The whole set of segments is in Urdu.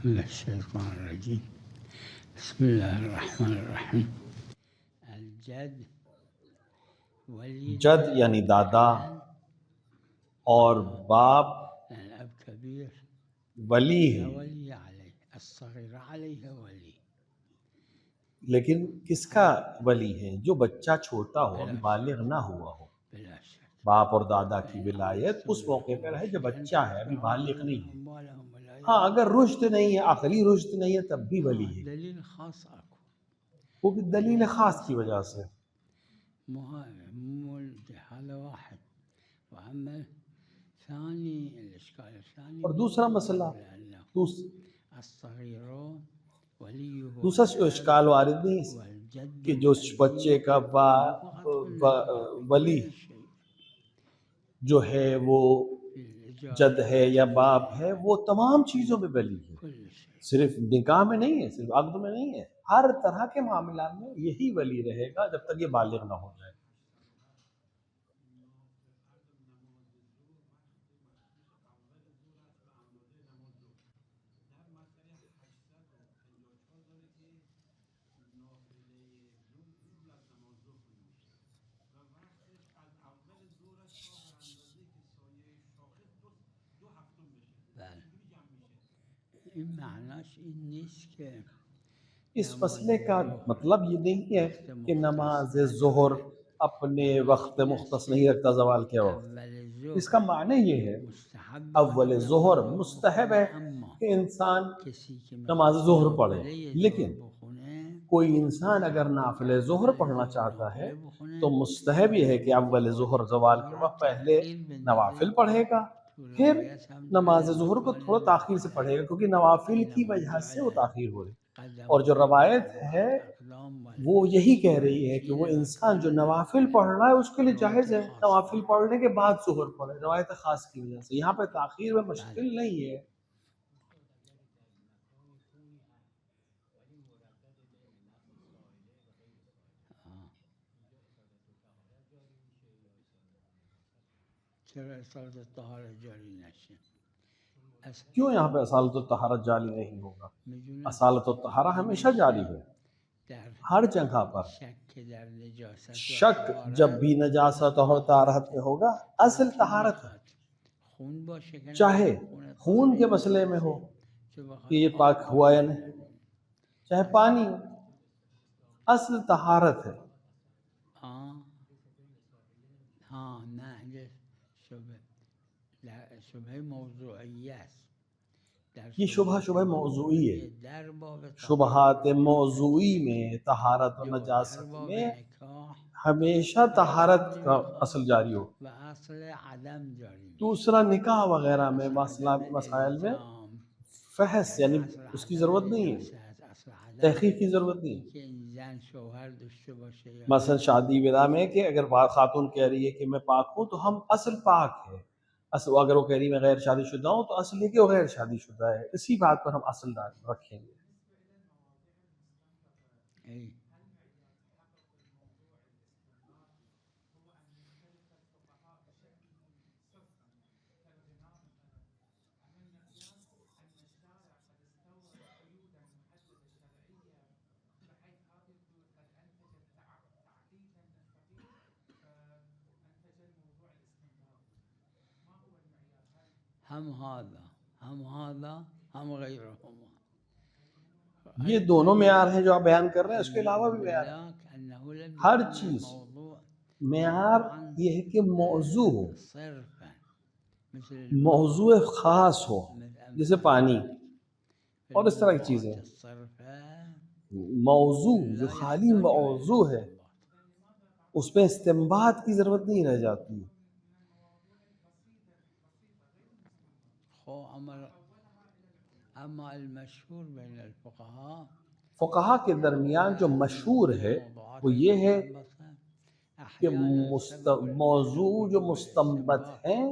من الشیطان الرجیم بسم اللہ الرحمن الرحیم الجد ولی جد یعنی دادا اور باپ الاب کبیر ولی ہے، ولی علیہ الصغیر علیہ ولی لیکن کس کا ولی ہے؟ جو بچہ چھوٹا ہو، ابھی بالغ نہ ہوا ہو۔ بلا شک باپ اور دادا کی ولایت اس موقع پر ہے جب بچہ ہے، ابھی بالغ نہیں ہے۔ ہاں اگر رشد نہیں ہے، عقلی رشد نہیں ہے، تب بھی ولی ہے، دلیل خاص آکو وہ بھی دلیل خاص کی وجہ سے۔ هذا واحد وأما ثاني الإشكال الثاني اور دوسرا مسئلہ الصغير وليه دوسرا اشکال وارد نہیں ہے والجد کہ جو بچے کا ولی جو ہے وہ جد ہے یا باپ ہے، وہ تمام چیزوں میں ولی ہے، كل شيء صرف نکاح میں نہیں ہے، صرف عقد میں نہیں ہے، ہر طرح کے معاملات میں یہی ولی رہے گا جب تک یہ بالغ نہ ہو جائے۔ این معناش این نیست که اس مسئلے کا مطلب یہ نہیں ہے کہ نماز ظہر اپنے وقت مختص نہیں رکھتا زوال کے وقت۔ اول اس کا معنی یہ ہے مستحب اول ظہر مستحب ہے کہ انسان نماز ظہر پڑھے، لیکن کوئی انسان اگر نافل ظہر پڑھنا چاہتا ہے تو مستحب یہ ہے کہ اول ظہر زوال کے وقت پہلے نوافل پڑھے گا، پھر نماز ظہر کو تھوڑا تاخیر سے پڑھے گا، کیونکہ نوافل کی وجہ سے وہ تاخیر ہو رہی ہے۔ اور جو روایت ہے وہ یہی کہہ رہی ہے کہ وہ انسان جو نوافل پڑھ رہا ہے اس کے لیے جائز ہے نوافل پڑھنے کے بعد ظہر پڑھے، روایت خاص کی وجہ سے۔ یہاں پہ تاخیر میں مشکل نہیں ہے۔ چرا اصالت الطهارة جاری نشه کیوں یہاں پہ اصالت الطہارت جاری نہیں ہوگا؟ اصالت الطہارہ ہمیشہ جاری ہے، در ہر جگہ پر۔ شک در نجاست و شک جب بھی نجاست اور طہارت میں ہوگا، اصل طہارت ہے، خون باشه که چاہے خون کے مسئلے میں ہو کہ یہ پاک ہوا یا نہیں، چاہے پانی ہو، اصل طہارت ہے۔ ہاں نه شبه موضوعی است یہ شبہ موضوعی ہے۔ در باب شبہات موضوعی میں طہارت و نجاست میں نکاح ہمیشہ طہارت کا اصل جاری ہو۔ و اصل عدم جاری دوسرا نکاح وغیرہ میں مسائل میں فحص یعنی اس کی ضرورت نہیں ہے، تحقیق کی ضرورت نہیں ہے۔ که این زن شوهر داشته باشه یا مثلا شادی بیاہ میں کہ اگر خاتون کہہ رہی ہے کہ میں پاک ہوں تو ہم اصل پاک ہے، اصل اگر وہ کہہ رہی ہے میں غیر شادی شدہ ہوں تو اصل یہ کہ وہ غیر شادی شدہ ہے، اسی بات پر ہم اصل رکھیں گے۔ ای هم هذا هم غیرهما یہ دونوں معیار ہیں جو آپ بیان کر رہے ہیں، اس کے علاوہ بھی معیار ہیں۔ انه لم ہر يكن چیز الموضوع معیار یہ ہے کہ موضوع ہو، صرفا مثل موضوع خاص ہو، جیسے پانی اور اس طرح کی چیزیں۔ موضوع جو خالی موضوع ہے اس پہ استنباط کی ضرورت نہیں رہ جاتی۔ اما المشهور بین الفقهاء فقہا کے درمیان جو مشہور ہے وہ یہ ہے کہ موضوع جو مستنبط ہیں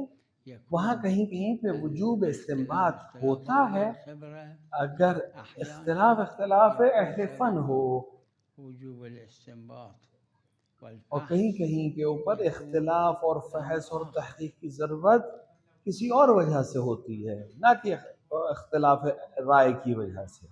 وہاں کہیں کہیں پہ وجوب استنباط ہوتا ہے اگر اختلاف اہل فن ہو، وجوب الاستنباط اور کہیں کہیں کے اوپر اختلاف اور فحص اور تحقیق کی ضرورت کسی اور وجہ سے ہوتی ہے، نہ کہ اختلاف رائے کی وجہ سے.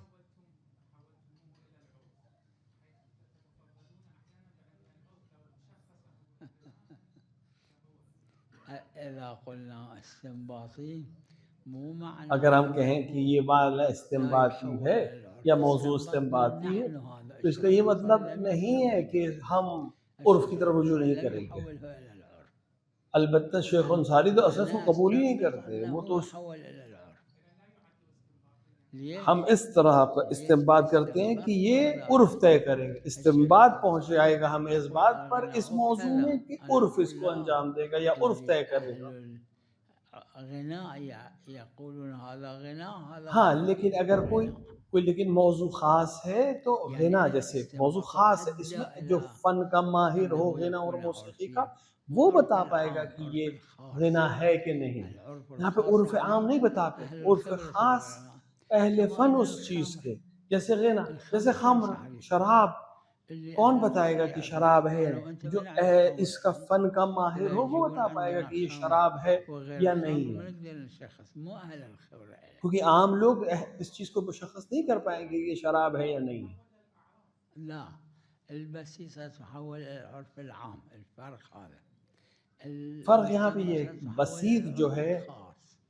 اگر ہم کہیں کہ یہ بات استنباطی ہے یا موضوع استنباطی ہے تو اس کا یہ مطلب نہیں ہے کہ ہم عرف کی طرف رجوع نہیں کریں گے. البتہ شیخ انصاری تو اصل کو قبول ہی نہیں کرتے. وہ تو ہم اس طرح استنباط کرتے ہیں کہ یہ عرف طے کریں گے. استنباط پہنچ جائے گا ہمیں اس بات پر اس موضوع میں کہ عرف اس کو انجام دے گا یا عرف طے کرے گا. ہاں لیکن اگر کوئی لیکن موضوع خاص ہے تو غنا جیسے موضوع خاص ہے اس میں جو فن کا ماہر ہو غنا اور موسیقی کا وہ بتا پائے گا کہ یہ غنا ہے کہ نہیں. یہاں پہ عرف عام نہیں بتاتے. عرف خاص اہل فن اس چیز کے جیسے غنا جیسے خمر شراب کون بتائے گا کہ شراب ہے؟ جو اس کا فن کا ماہر ہو وہ بتا پائے گا کہ یہ شراب ہے یا نہیں ہے. کیونکہ عام لوگ اس چیز کو مشخص نہیں کر پائیں گے کہ یہ شراب ہے یا نہیں ہے. لا البسيطة تحول إلى العرف العام. الفرق هذا فرق یہاں پہ یہ بسیط جو ہے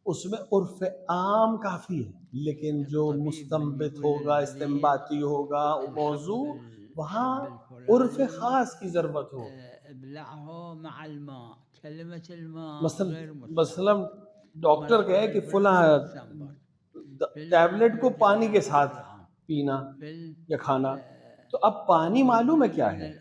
اس میں عرف عام کافی ہے لیکن جو مستنبت ہوگا استنباطی ہوگا موضوع وہاں عرف خاص کی ضرورت ہو. مثلا ڈاکٹر کہے کہ فلاں ٹیبلٹ کو پانی کے ساتھ پینا یا کھانا تو اب پانی معلوم ہے کیا ہے.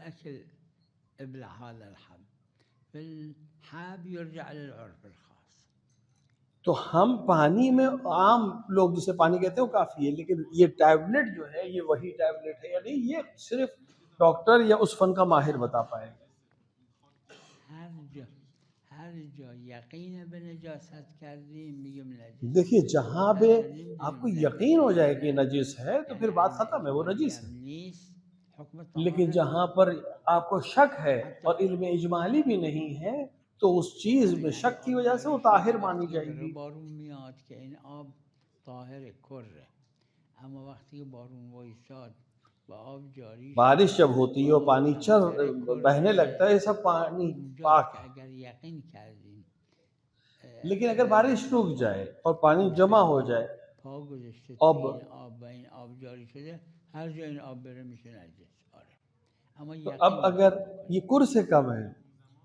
تو ہم پانی میں عام لوگ جسے پانی کہتے ہیں وہ کافی ہے لیکن یہ ٹیبلٹ جو ہے یہ وہی ٹیبلٹ ہے یا نہیں یہ صرف ڈاکٹر یا اس فن کا ماہر بتا پائے گا. دیکھیے جہاں پہ آپ کو یقین ہو جائے کہ نجس ہے تو پھر بات ختم ہے وہ نجس ہے. لیکن جہاں پر آپ کو شک ہے اور علم اجمالی بھی نہیں ہے تو اس چیز میں شک کی وجہ سے وہ طاہر مانی جائے گی. بارش جب ہوتی ہے اور پانی بہنے لگتا ہے یہ سب پانی پاک ہے. لیکن اگر بارش رک جائے اور پانی جمع ہو جائے تو اب اگر یہ کر سے کم ہے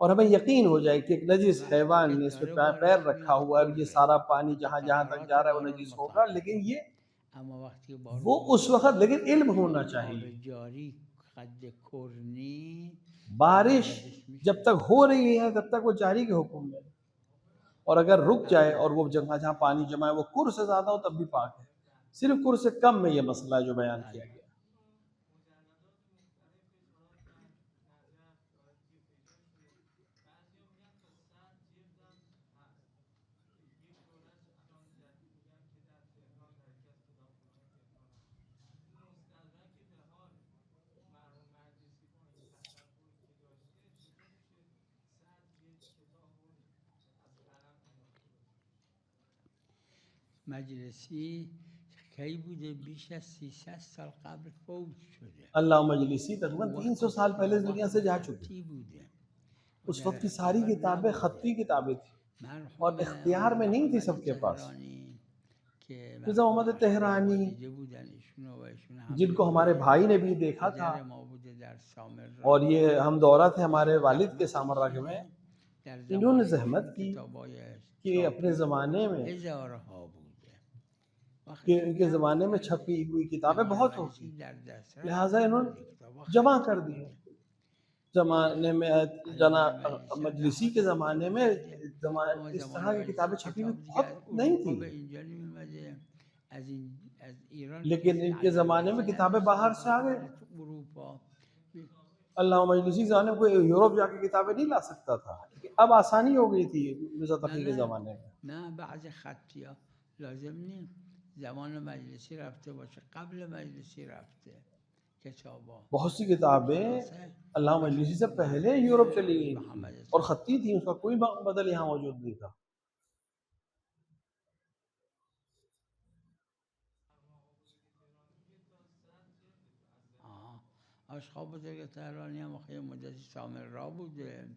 اور ہمیں یقین ہو جائے کہ ایک نجس حیوان نے اس پہ پیر رکھا ہوا ہے یہ سارا پانی جہاں جہاں تک جا رہا ہے وہ نجس ہوگا لیکن یہ وہ اس وقت لیکن علم ہونا چاہیے. بارش جب تک ہو رہی ہے تب تک وہ جاری کے حکم میں اور اگر رک جائے اور وہ جگہ جہاں پانی جمع ہے وہ کر سے زیادہ ہو تب بھی پاک ہے. صرف کر سے کم میں یہ مسئلہ جو بیان کیا گیا. مجلسی کی بوده بیش از 300 سال قبل فوت شده. اللہ مجلسی تقریباً 300 سال پہلے اس دنیا سے جا چکی. اس وقت کی ساری کتابیں خطی کتابیں تھیں اور اختیار میں نہیں تھی سب کے پاس. مرزا محمد تہرانی جن کو ہمارے بھائی نے بھی دیکھا تھا اور یہ ہم دورہ تھے ہمارے والد کے سامراج میں انہوں نے زحمت کی کہ اپنے زمانے میں کہ ان کے زمانے میں چھپی ہوئی کتابیں بہت ہوتی لہٰذا انہوں نے جمع کر دی. زمانے میں مجلسی کے زمانے میں اس طرح کی کتابیں چھپی ہوئی بہت نہیں تھی لیکن ان کے زمانے میں کتابیں باہر سے آ گئی. اللہ مجلسی زمانے میں کوئی یورپ جا کے کتابیں نہیں لا سکتا تھا. اب آسانی ہو گئی تھی مرزا تقی کے زمانے میں. نه بعض خطی‌ها لازم نیست زمان مجلسی رفته باشه قبل مجلسی رفته کتابا. بہت سی کتابیں اللہ مجلسی سے پہلے یورپ چلی گئی اور خطی تھی اس کا کوئی بدل یہاں موجود نہیں تھا. آشقا بزرگ تهرانی هم خیلی مدتی سامر را بوده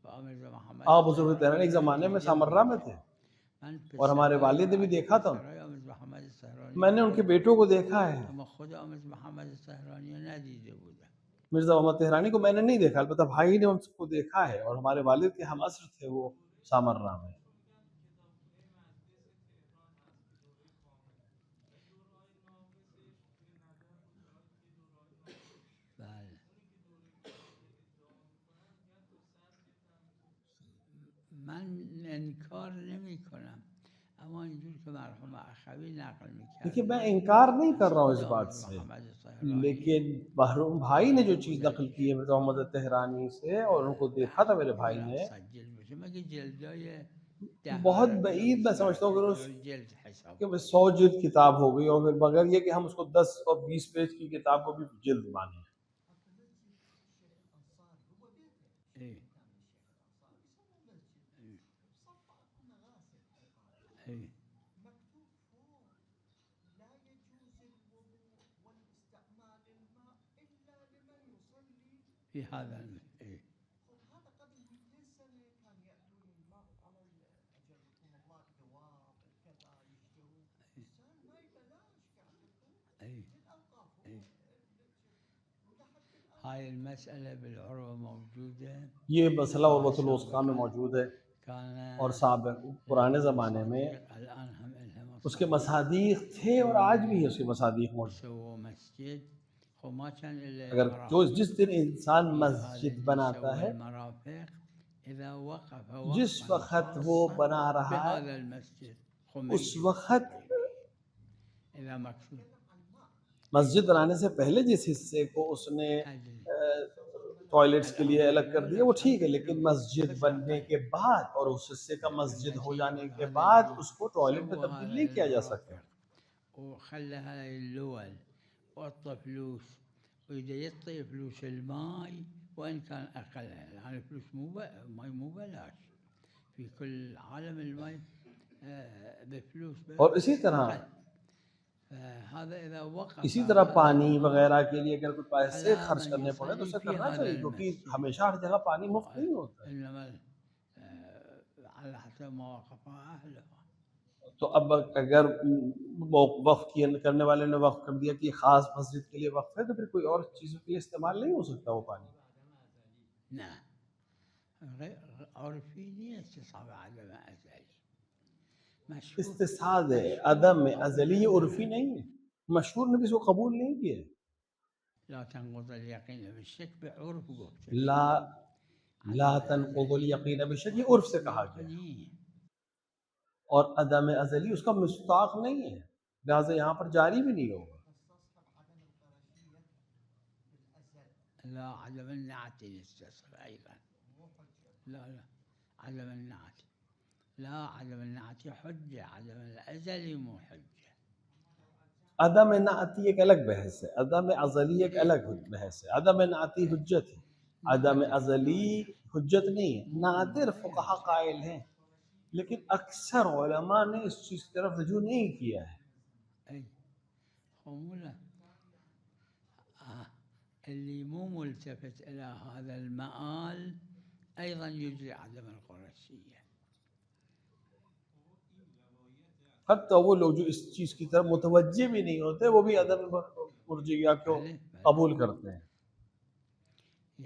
و آمرزا محمد آپ بزرگ تہرانی ایک زمانے میں سامرا میں تھے اور ہمارے والد نے بھی دیکھا تھا میں نے ان کے بیٹوں کو دیکھا ہے اما خود آمرزا محمد تهرانی ندیده بودم مرزا محمد تہرانی کو میں نے نہیں دیکھا البتہ بھائی نے ان کو دیکھا ہے اور ہمارے والد کے ہم عصر تھے وہ سامرا میں من انکار نمی کنم اما اینجور که مرحوم اخوی نقل میکرد دیکھیے میں انکار نہیں کر رہا ہوں اس بات سے لیکن محروم بھائی نے جو چیز نقل کی ہے مرزا محمد تہرانی سے اور ان کو دیکھا تھا میرے بھائی نے بہت بعید میں سمجھتا ہوں کہ 100 جلد کتاب ہو گئی اور مگر یہ کہ ہم اس کو 10 اور 20 پیج کی کتاب کو بھی جلد مانیں في هذا هاي المسألة بالعروة موجودة یہ مسئلہ عروۃ الوثقیٰ میں موجود ہے اور سابق پرانے زمانے میں اس کے مصادیق تھے اور آج بھی اس کے مصادیق موجود اگر جس دن انسان مسجد بناتا ہے جس وقت وہ بنا رہا ہے اس وقت مسجد بنانے سے پہلے جس حصے کو اس نے ٹوائلٹس کے لیے الگ کر دیا وہ ٹھیک ہے لیکن مسجد بننے کے بعد اور اس حصے کا مسجد ہو جانے کے بعد اس کو ٹوائلٹ میں تبدیل نہیں کیا جا سکتا وخلها اللول وعطى فلوس وإذا يعطي فلوس الماء وإن كان أقل يعني فلوس مو بلاش في كل عالم الماء بفلوس اور اسی طرح پانی وغیرہ کے لیے اگر کوئی پیسے خرچ کرنے پڑے تو اسے کرنا چاہیے کیونکہ ہمیشہ ہر جگہ پانی مفت نہیں ہوتا تو اب اگر وقف کرنے والے نے وقف کر دیا کہ خاص مسجد کے لیے وقف ہے تو پھر کوئی اور چیزوں کے لیے استعمال نہیں ہو سکتا وہ پانی استصحاب ہے عدم ازلی عرفی نہیں ہے مشہور نے بھی اس کو قبول نہیں کیا لا تنقض اليقين بالشك بعرف لا تنقض اليقين بالشك یہ عرف سے کہا گیا اور عدم ازلی اس کا مستاق نہیں ہے لہٰذا یہاں پر جاری بھی نہیں ہوگا لا عدم النعت يستصغر أيضا لا عدم النعت لا عدم النعت حجة عدم الأزل مو حجة عدم نعتی ایک الگ بحث ہے عدم ازلی ایک الگ بحث ہے عدم نعتی حجت ہے عدم ازلی حجت نہیں ہے نادر فقہا قائل ہیں لیکن اکثر علماء نے اس چیز کی طرف رجوع نہیں کیا ہے اللي مو ملتفت إلى هذا المآل أيضا يجري عدم القرشية حتی وہ لوگ جو اس چیز کی طرف متوجہ بھی نہیں ہوتے وہ بھی عدم مرجعیہ کو قبول کرتے ہیں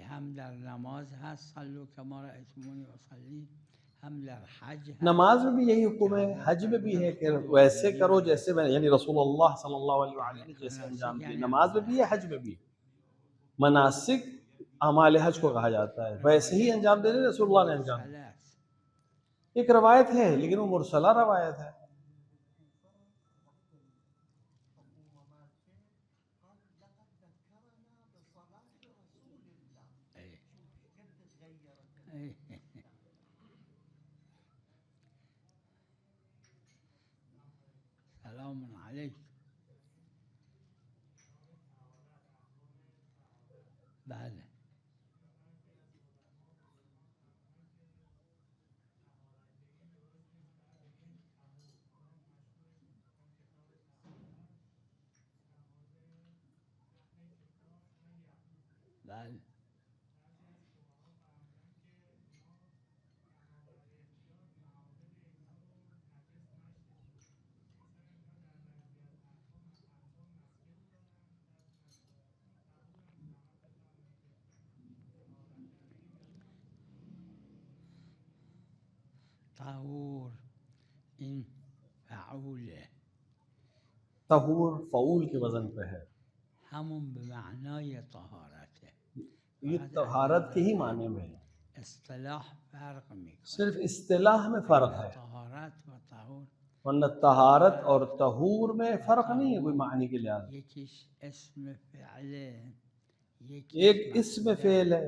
ہم در نماز هست صلوا كما رأيتموني أصلي ہم در حج نماز میں بھی یہی حکم ہے حج میں بھی ہے کہ ویسے کرو جیسے میں یعنی رسول اللہ صلی اللہ علیہ وسلم نے جیسے انجام دیے نماز میں بھی ہے حج میں بھی مناسک اعمال حج کو کہا جاتا ہے ویسے ہی انجام دینے رسول اللہ نے انجام دیا ایک روایت ہے لیکن وہ مرسلہ روایت ہے سلام علیکم بله طهور این فعوله، طہور فعول کے وزن پہ ہے، همون به معنای طهارته، یہ طہارت کے ہی معنی میں ہے، اصطلاح فرق میکنه. صرف اصطلاح میں فرق ہے، طهارت و طهور ورنہ طہارت اور طہور میں فرق نہیں ہے کوئی معنی کے لحاظ سے. یکیش اسم فعله، ایک اسم فعل ہے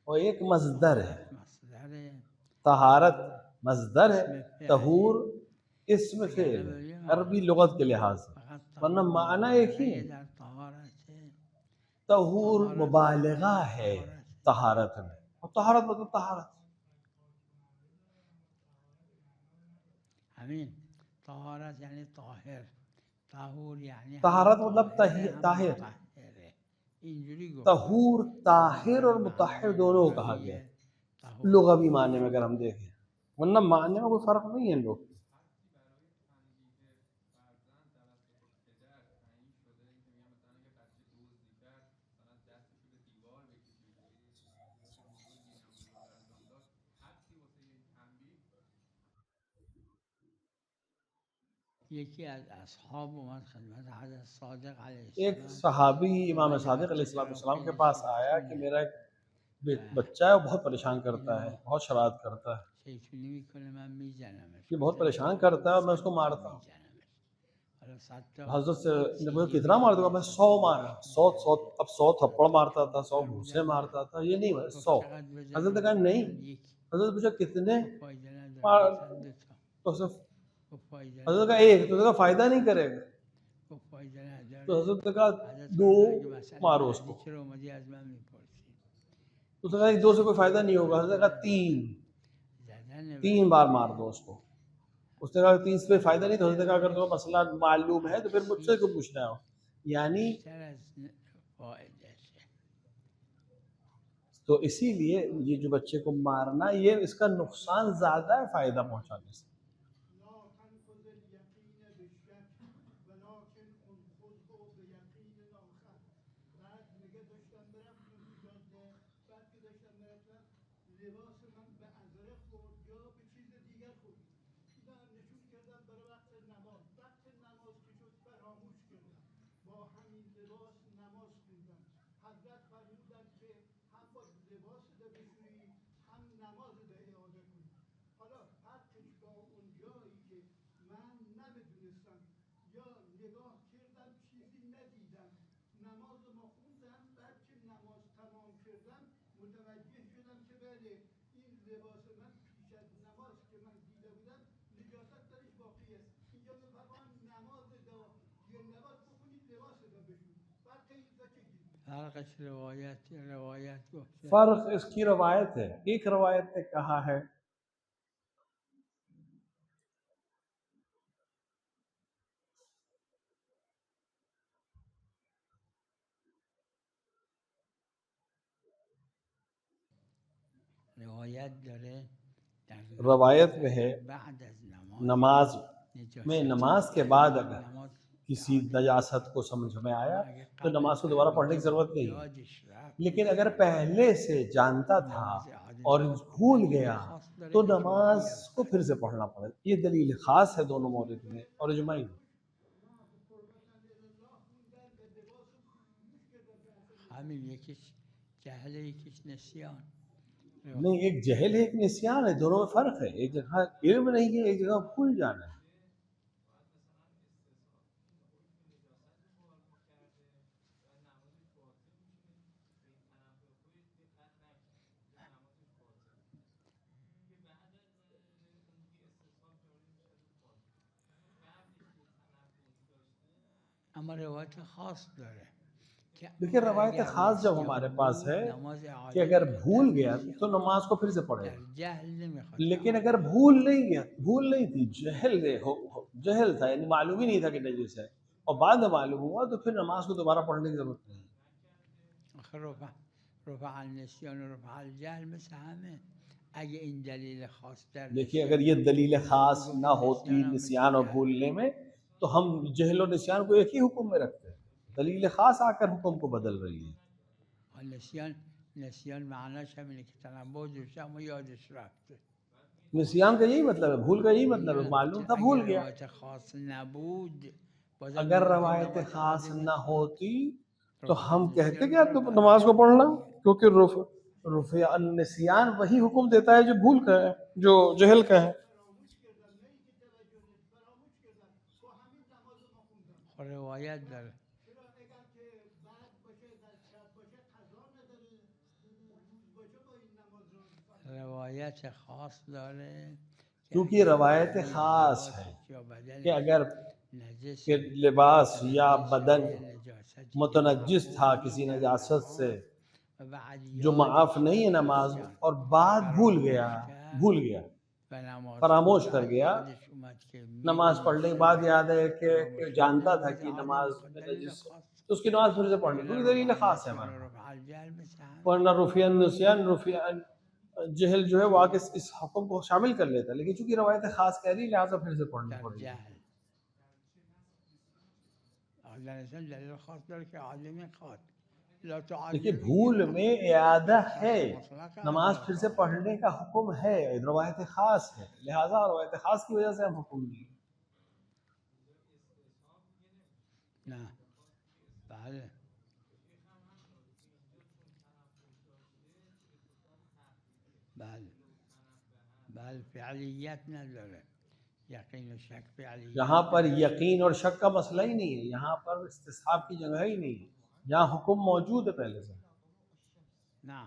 اور ایک مصدر ہے. مصدر طہارت مصدر ہے، طہور اسم فعل ہے عربی لغت کے لحاظ سے، ورنہ معنی ایک ہی ہے. در طهارت طہور مبالغہ ہے طہارت میں، اور طہارت مطلب طہارت. همین طهارت یعنی طاهر، طهور یعنی طہارت مطلب طاہر، طاهره. اینجوری گفت طہور طاہر اور مطہر دونوں کو کہا گیا ہے لغوی معنی میں اگر ہم دیکھیں، ورنہ معنی میں کوئی فرق نہیں ہے ان لوگ. یکی از اصحاب اومد خدمت حضرت صادق علیہ ایک السلام، صحابی امام صادق علیہ السلام کے پاس آیا کہ میرا ایک بچہ ہے وہ بہت پریشان کرتا ہے، بہت شرارت کرتا ہے، شیطونی میکنه من میزنمش، یہ بہت پریشان کرتا ہے اور میں اس کو مارتا ہوں. حالا 100 تا حضرت سے نے مجھے کتنا مار دوں گا؟ میں 100 مارا، 100 اب 100 تھپڑ مارتا تھا، 100 گھوسے مارتا تھا، یہ نہیں 100. حضرت نے کہا نہیں. حضرت پوچھا کتنے؟ فایده نداره مار مثلا 2 تا، تو صرف فایده حضرت کا ایک، تو اس کا فائدہ نہیں کرے گا. فایده نداره. تو حضرت نے کہا حضرت 2 فرمودن که مثلا مارو اس بعدی کو. چرا اومدی از من میپرسی؟ اس نے کہا 2 سے کوئی فائدہ نہیں ہوگا. حضرت نے کہا 3 زدن بار مار دو اس کو. اس نے کہا 3 سے فائدہ نہیں. تو حضرت نے کہا اگر تمہیں مسئلہ معلوم ہے تو پھر مجھ سے کیوں پوچھنا ہے؟ یعنی بیشتر از فایده شه. تو اسی لیے یہ جو بچے کو مارنا یہ اس کا نقصان زیادہ ہے فائدہ پہنچانے سے. فرقش روایت گفته. فرق اس کی روایت ہے. ایک روایت نے کہا ہے روایت داره روایت میں ہے بعد از نماز میں، نجاست نماز کے بعد اگر کسی نجاست کو سمجھ میں آیا تو نماز کو دوبارہ پڑھنے کی ضرورت نہیں ہے. یادش رفت لیکن اگر پہلے سے جانتا تھا اور بھول گیا تو نماز کو پھر سے پڑھنا پڑے. یہ دلیل خاص ہے دونوں مورد میں اور اجماعی میں. همین یکیش جهل یکیش نسیان. نہیں، ایک جہل ہے ایک نسیان ہے، دونوں میں فرق ہے. ایک جگہ علم نہیں ہے، ایک جگہ بھول جانا ہے. اما روایت خاص داره کہ دیکھیں روایت خاص جب ہمارے پاس ہے کہ اگر بھول گیا تو نماز کو پھر سے پڑھے گا. جہل نمیخواد، لیکن اگر بھول نہیں گیا، بھول نہیں تھی، جہل تھا، یعنی معلوم ہی نہیں تھا کہ نجس ہے، اور بعد میں معلوم ہوا تو پھر نماز کو دوبارہ پڑھنے کی ضرورت نہیں. رفع النسیان و رفع الجهل مثل همه. اگه این دلیل خاص در دیکھیے اگر یہ دلیل خاص نہ ہوتی نسیان اور بھولنے میں تو ہم جہل و نسیان کو ایک ہی حکم میں رکھتے ہیں. دلیل خاص آ کر حکم کو بدل رہی ہے. نسیان معناش همینه که تنبه داشته اما یادش رفته. نسیان کا یہی مطلب ہے، بھول کا یہی مطلب ہے، معلوم تھا بھول گیا۔ اگر روایت خاص نہ ہوتی تو ہم کہتے کہ تم نماز کو پڑھنا، کیونکہ رفع النسیان وہی حکم دیتا ہے جو بھول کا ہے، جو جہل کا ہے۔ روایت در روایت خاص داره کیونکہ روایت خاص ہے کہ اگر کہ لباس یا بدن متنجس تھا کسی نجاست سے جو معاف نہیں ہے نماز، اور بعد بھول گیا فراموش کر گیا، نماز پڑھنے کے بعد یاد ہے کہ جانتا تھا کہ نماز میں نجس ہے تو اس کی نماز پھر سے پڑھنی، کیونکہ دلیل خاص ہے ہمارے ورنہ رفع النسیان رفع جہل جو ہے وہ آگے اس حکم کو شامل کر لیتا ہے، لیکن چونکہ روایت خاص کہہ رہی لہٰذا پھر سے پڑھنی پڑے گی۔ دیکھیے بھول میں اعادہ ہے، نماز پھر سے پڑھنے کا حکم ہے، روایت خاص ہے، لہٰذا روایت خاص کی وجہ سے ہم حکم نہیں۔ یہاں پر یقین اور شک کا مسئلہ ہی نہیں ہے، یہاں پر استصحاب کی جگہ ہی نہیں ہے، یہاں حکم موجود ہے پہلے سے۔ لا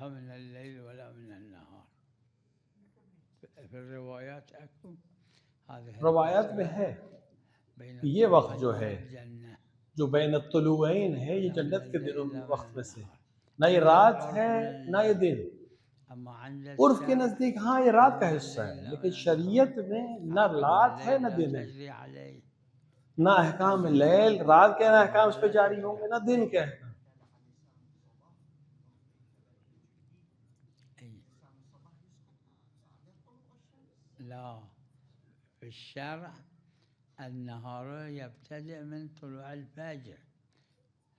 من اللیل ولا من النهار پھر روایات میں ہے کہ یہ وقت جو ہے جو بین الطلوعین ہے یہ جنت کے دنوں میں وقت میں سے، نہ یہ رات ہے نہ یہ دن۔ عرف کے نزدیک ہاں یہ رات کا حصہ ہے، لیکن شریعت میں نہ رات ہے نہ دن ہے، نہ احکام لیل رات کے نہ احکام اس پہ جاری ہوں گے نہ دن کے احکام۔ لا في الشرع النهار يبتدئ من طلوع الفجر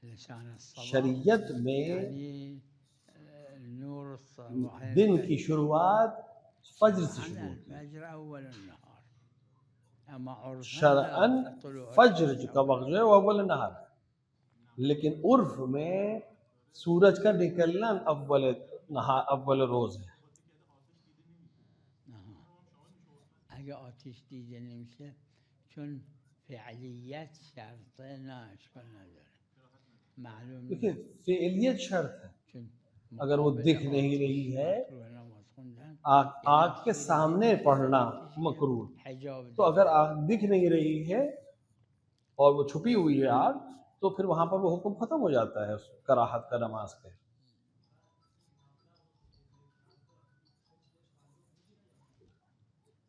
لسان الصباح، شریعت میں یعنی نور الصباح دن کی شروعات فجر سے شروع ہوتی ہے، الفجر اول النهار، اما عرفاً شرعاً فجر کا وقت جو ہے وہ اول النہار ہے، لیکن عرف میں سورج کا نکلنا اول روز ہے۔ اگه آتش دیده نمیشه چون فعلیت شرطه نه اشکال نداره معلوم دیکھیں فعلیت شرط ہے، اگر وہ دکھ نہیں رہی ہے آگ کے سامنے پڑھنا مکروہ، تو اگر آگ دکھ نہیں رہی ہے اور وہ چھپی ہوئی ہے آگ تو پھر وہاں پر وہ حکم ختم ہو جاتا ہے کراہت کا نماز کے۔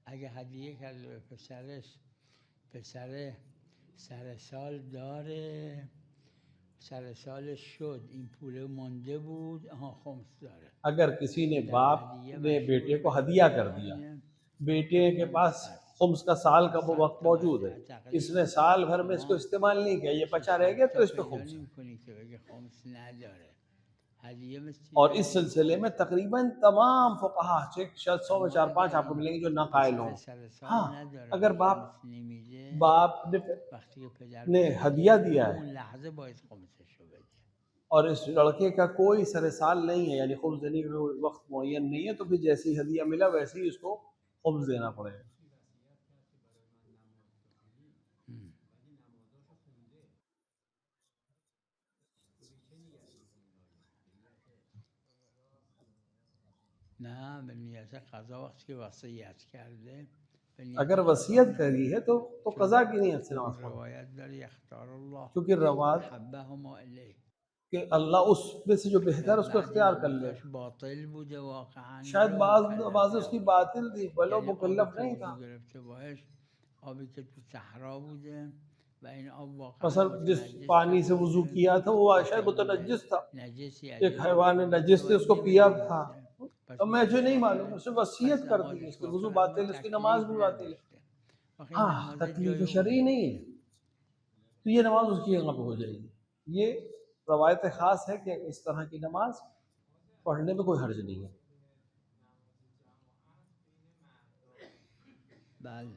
اگه هدیه کرده به پسرش، پسر سر سال داره، سر سالش شد این پوله مانده بود، خمس داره۔ اگر کسی نے باپ نے بیٹے کو ہدیہ کر دیا، بیٹے کے پاس خمس کا سال کا وہ وقت موجود ہے، اس نے سال بھر میں اس کو استعمال نہیں کیا، یہ بچا رہ گیا تو اس پہ خمس ہے۔ اور اس سلسلے میں تقریباً تمام فقہا شاید 100 میں 4-5 آپ کو ملیں گے جو نہ قائل ہوں۔ ہاں اگر باپ نے ہدیہ دیا ہے اور اس لڑکے کا کوئی سر سال نہیں ہے، یعنی خمس دینے کا وقت معین نہیں ہے، تو پھر جیسی ہدیہ ملا ویسے ہی اس کو خمس دینا پڑے گا۔ اگر وصیت کری ہے تو قضا کی نیت سے نماز پڑھو، کیونکہ روایت کہ اللہ اس میں سے جو بہتر اس کو اختیار کر لے، شاید بعض اس کی باطل تھی بلو مکلف نہیں تھا، مثلا جس پانی سے وضو کیا تھا وہ شاید متنجس تھا، ایک حیوان نجس نے اس کو پیا تھا، اب مجھے نہیں معلوم، اس نے وصیت کر دی، اس کی وضو باطل، اس کی نماز بھی باطل ہے، ہاں تکلیف شرعی نہیں ہے تو یہ نماز اس کی جگہ پہ ہو جائے گی۔ یہ روایت خاص ہے کہ اس طرح کی نماز پڑھنے میں کوئی حرج نہیں ہے۔ بله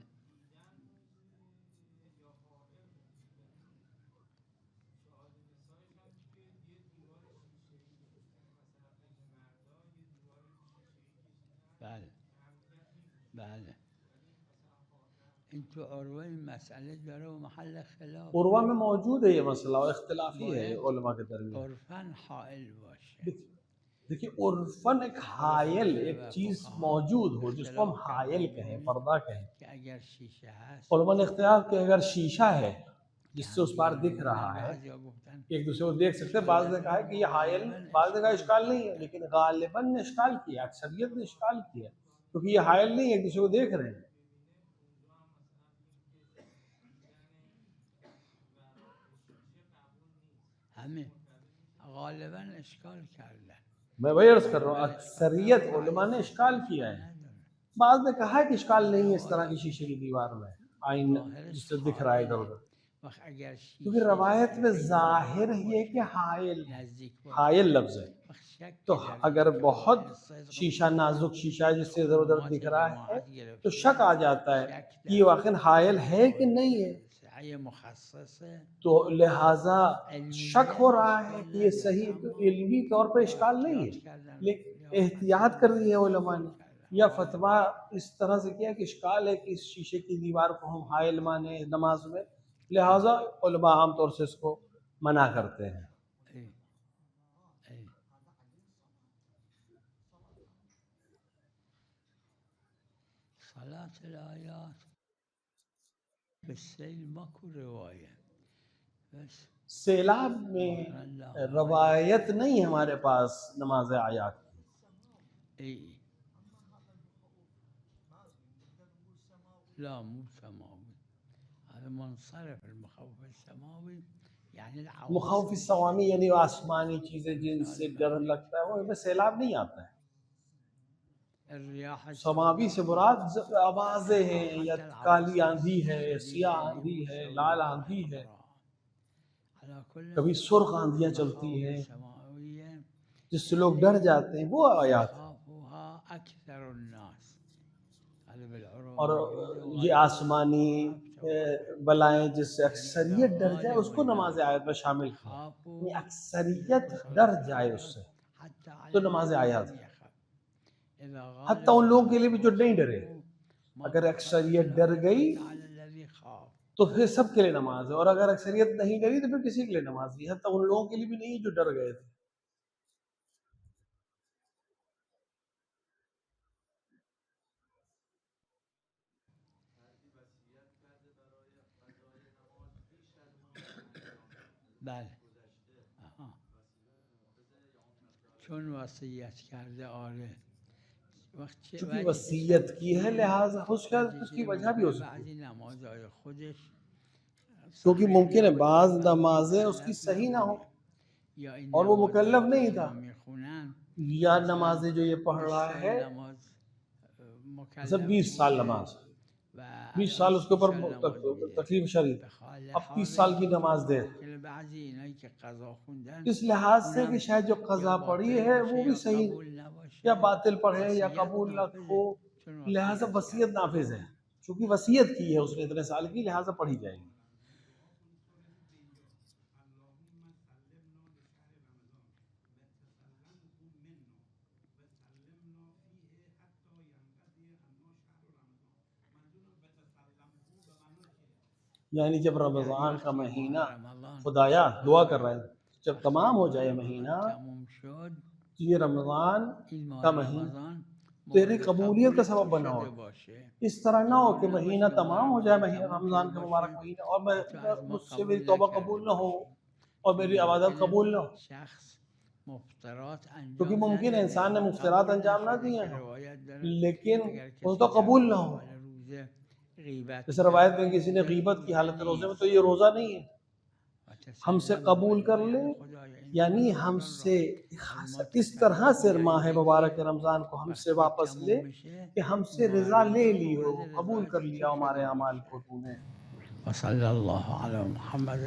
بله بله این تو عروه این مسئله داره و محل خلاف عروہ میں موجود ہے یہ مسئلہ اور اختلافی ہے علماء کے درمیان. عرفاً حائل باشه دیکھیے عرفاً ایک حائل ایک چیز موجود ہو جس کو ہم حائل کہیں پردہ کہیں. کہ اگر شیشه هست علماء نے اختیار کہ اگر شیشہ ہے جس سے اس بار دکھ رہا ہے ایک دوسرے کو دیکھ سکتے ہیں. بعض نے کہا ہے کہ یہ حائل، بعض نے کہا اشکال نہیں ہے، لیکن غالباً نے اشکال کیا، اکثریت نے اشکال کیا کیونکہ یہ حائل نہیں ہے، ایک دوسرے کو دیکھ رہے ہیں. همه غالباً اشکال کردن. میں وہی عرض کر رہا ہوں اکثریت علماء نے اشکال کیا ہے. بعض نے کہا ہے کہ اشکال نہیں ہے اس طرح کی شیشے کی دیوار میں آئینہ جس سے دکھ رہا ہے ادھر ادھر، کیونکہ روایت میں ظاہر یہ کہ حائل لفظ ہے. تو اگر بہت شیشہ نازک شیشہ ہے جس سے ادھر ادھر دکھ رہا ہے تو شک آ جاتا ہے کہ یہ واقعاً حائل ہے کہ نہیں ہے. تو لہٰذا شک ہو رہا ہے کہ یہ صحیح، تو علمی طور پہ اشکال نہیں ہے، لیکن احتیاط کر دی ہے علماء نے یا فتویٰ اس طرح سے کیا کہ اشکال ہے کہ اس شیشے کی دیوار کو ہم حائل مانیں نماز میں، لہٰذا علماء عام طور سے اس کو منع کرتے ہیں. صلاة الآیات بالسیل ماکو روایت، بس سیلاب میں روایت نہیں ہمارے پاس نماز آیات ای لا مو سماوی، هذا منصرف المخوف السماوی یعنی مخوف السوامی یعنی آسمانی چیزیں جن سے ڈر لگتا ہے وہ میں سیلاب نہیں آتا ہے. سماوی سے مراد آوازیں ہیں یا کالی آندھی ہے، سیاہ آندھی ہے، لال آندھی ہے، کبھی سرخ آندھیاں چلتی ہیں جس سے لوگ ڈر جاتے ہیں، وہ آیات ہیں. اور یہ آسمانی بلائیں جس سے اکثریت ڈر جائے اس کو نماز آیات میں شامل کیا، یعنی اکثریت ڈر جائے اس سے تو نماز آیات ہے. حتیٰ ان لوگوں کے لیے بھی جو نہیں ڈرے، اگر اکثریت ڈر گئی تو پھر سب کے لیے نماز ہے، اور اگر اکثریت نہیں ڈری تو پھر کسی کے لیے نماز نہیں، حتیٰ ان لوگوں کے لیے بھی نہیں جو ڈر گئے تھے. بله چون وصیت کرده آره چونکہ وصیت کی ہے لہٰذا اس کی وجہ بھی ہو سکتی ہے، کیونکہ ممکن ہے بعض نمازیں اس کی صحیح نہ ہو اور وہ مکلف نہیں تھا، یا نمازیں جو یہ پڑھ رہا ہے مثلا 20 سال نماز، 20 سال اس کے اوپر تکلیف شرعی، اب 30 سال کی نماز دے، اس لحاظ سے کہ شاید جو قضا پڑھی ہے وہ بھی صحیح یا باطل پڑھے یا قبول نہ ہو، لہٰذا وصیت نافذ ہے. چونکہ وصیت کی ہے اس نے اتنے سال کی، لہٰذا پڑھی جائے گی. یعنی جب رمضان کا مہینہ، خدایا دعا کر رہے ہیں جب تمام ہو جائے مہینہ، یہ رمضان کا مہینہ تیری قبولیت کا سبب بنا ہو. اس طرح نہ ہو کہ مہینہ تمام ہو جائے، مہینہ رمضان کا مبارک مہینہ، اور مجھ سے میری توبہ قبول نہ ہو اور میری عبادت قبول نہ ہو. کیونکہ ممکن ہے انسان نے مفترات انجام نہ دیے ہیں لیکن وہ تو قبول نہ ہو. جیسے روایت میں کسی نے غیبت کی حالت روزے میں، تو یہ روزہ نہیں ہے، ہم سے قبول کر لے، یعنی ہم سے اس طرح سے ماہ مبارک رمضان کو ہم سے واپس لے کہ ہم سے رضا لے لی ہو، قبول کر لیا ہمارے اعمال کو تو نے. وصلی اللہ علی محمد